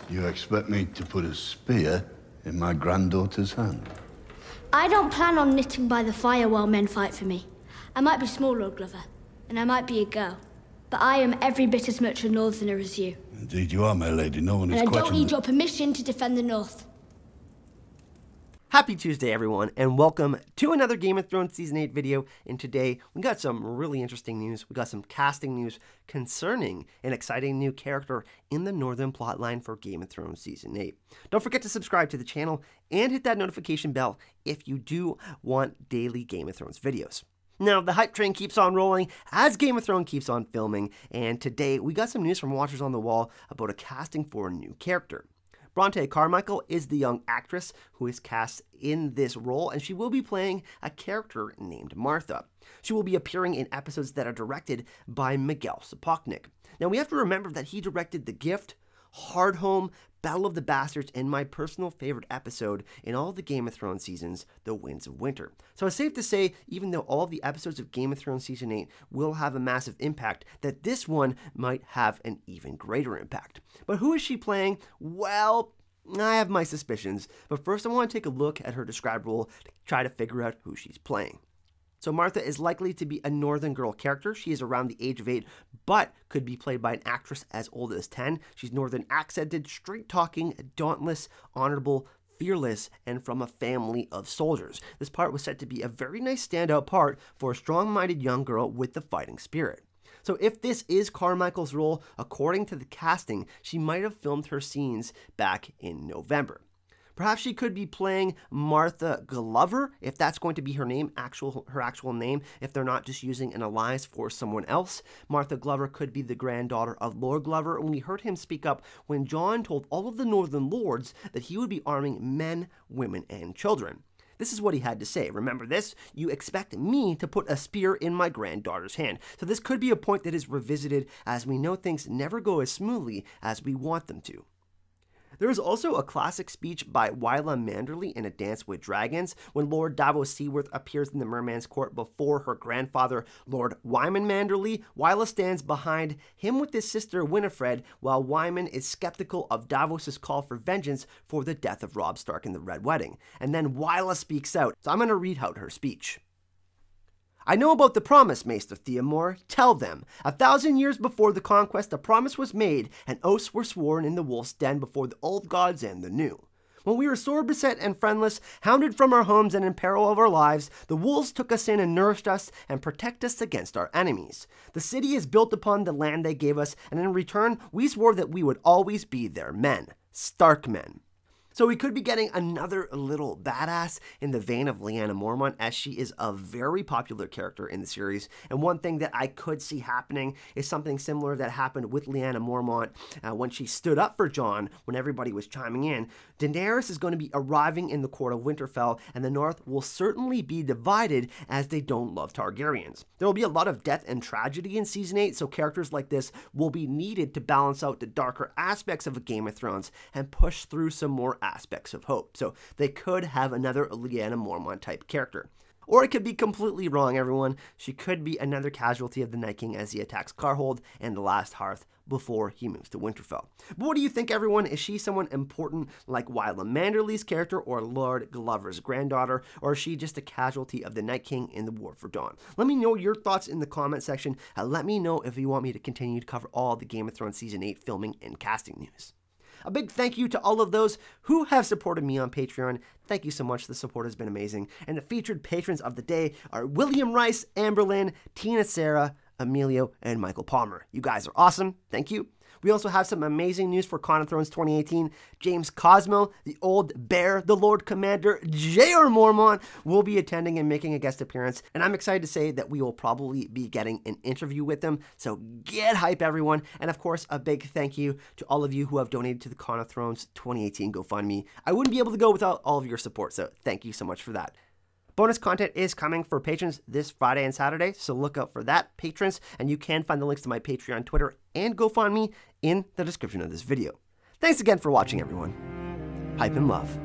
You expect me to put a spear in my granddaughter's hand? I don't plan on knitting by the fire while men fight for me. I might be small, Lord Glover, and I might be a girl, but I am every bit as much a northerner as you. Indeed you are, my lady. No one is And I questioning. don't need your permission to defend the North. Happy Tuesday, everyone, and welcome to another Game of Thrones Season 8 video. And today, we got some really interesting news. We got some casting news concerning an exciting new character in the Northern plotline for Game of Thrones Season 8. Don't forget to subscribe to the channel and hit that notification bell if you do want daily Game of Thrones videos. Now, the hype train keeps on rolling as Game of Thrones keeps on filming, and today we got some news from Watchers on the Wall about a casting for a new character. Bronte Carmichael is the young actress who is cast in this role, and she will be playing a character named Martha. She will be appearing in episodes that are directed by Miguel Sapochnik. Now, we have to remember that he directed The Gift, Hardhome, Battle of the Bastards, and my personal favorite episode in all the Game of Thrones seasons, The Winds of Winter. So it's safe to say, even though all of the episodes of Game of Thrones Season 8 will have a massive impact, that this one might have an even greater impact. But who is she playing? Well, I have my suspicions, but first I want to take a look at her described role to try to figure out who she's playing. So Martha is likely to be a Northern girl character. She is around the age of 8, but could be played by an actress as old as 10. She's Northern accented, straight-talking, dauntless, honorable, fearless, and from a family of soldiers. This part was said to be a very nice standout part for a strong-minded young girl with the fighting spirit. So if this is Carmichael's role, according to the casting, she might have filmed her scenes back in November. Perhaps she could be playing Martha Glover, if that's going to be her name, her actual name, if they're not just using an alias for someone else. Martha Glover could be the granddaughter of Lord Glover, and we heard him speak up when Jon told all of the Northern lords that he would be arming men, women, and children. This is what he had to say. Remember this? You expect me to put a spear in my granddaughter's hand. So this could be a point that is revisited, as we know things never go as smoothly as we want them to. There is also a classic speech by Wylla Manderly in A Dance with Dragons when Lord Davos Seaworth appears in the Merman's court before her grandfather, Lord Wyman Manderly. Wylla stands behind him with his sister Winifred, while Wyman is skeptical of Davos's call for vengeance for the death of Robb Stark in the Red Wedding. And then Wylla speaks out, so I'm going to read out her speech. I know about the promise, Maester Theomore. Tell them. 1,000 years before the conquest, a promise was made, and oaths were sworn in the wolf's den before the old gods and the new. When we were sore beset and friendless, hounded from our homes and in peril of our lives, the wolves took us in and nourished us and protect us against our enemies. The city is built upon the land they gave us, and in return, we swore that we would always be their men. Stark men. So we could be getting another little badass in the vein of Lyanna Mormont, as she is a very popular character in the series. And one thing that I could see happening is something similar that happened with Lyanna Mormont when she stood up for Jon when everybody was chiming in. Daenerys is going to be arriving in the court of Winterfell, and the North will certainly be divided as they don't love Targaryens. There will be a lot of death and tragedy in Season 8, so characters like this will be needed to balance out the darker aspects of a Game of Thrones and push through some more aspects of hope. So they could have another Lyanna Mormont type character. Or it could be completely wrong, everyone. She could be another casualty of the Night King as he attacks Carhold and the Last Hearth before he moves to Winterfell. But what do you think, everyone? Is she someone important like Wylla Manderly's character or Lord Glover's granddaughter? Or is she just a casualty of the Night King in the War for Dawn? Let me know your thoughts in the comment section. Let me know if you want me to continue to cover all the Game of Thrones Season 8 filming and casting news. A big thank you to all of those who have supported me on Patreon. Thank you so much. The support has been amazing. And the featured patrons of the day are William Rice, Amberlynn, Tina Sarah, Emilio, and Michael Palmer. You guys are awesome. Thank you. We also have some amazing news for Con of Thrones 2018. James Cosmo, the Old Bear, the Lord Commander, J.R. Mormont will be attending and making a guest appearance. And I'm excited to say that we will probably be getting an interview with them. So get hype, everyone. And of course, a big thank you to all of you who have donated to the Con of Thrones 2018 GoFundMe. I wouldn't be able to go without all of your support. So thank you so much for that. Bonus content is coming for patrons this Friday and Saturday, so look out for that, patrons, and you can find the links to my Patreon, Twitter, and GoFundMe in the description of this video. Thanks again for watching, everyone. Hype and love.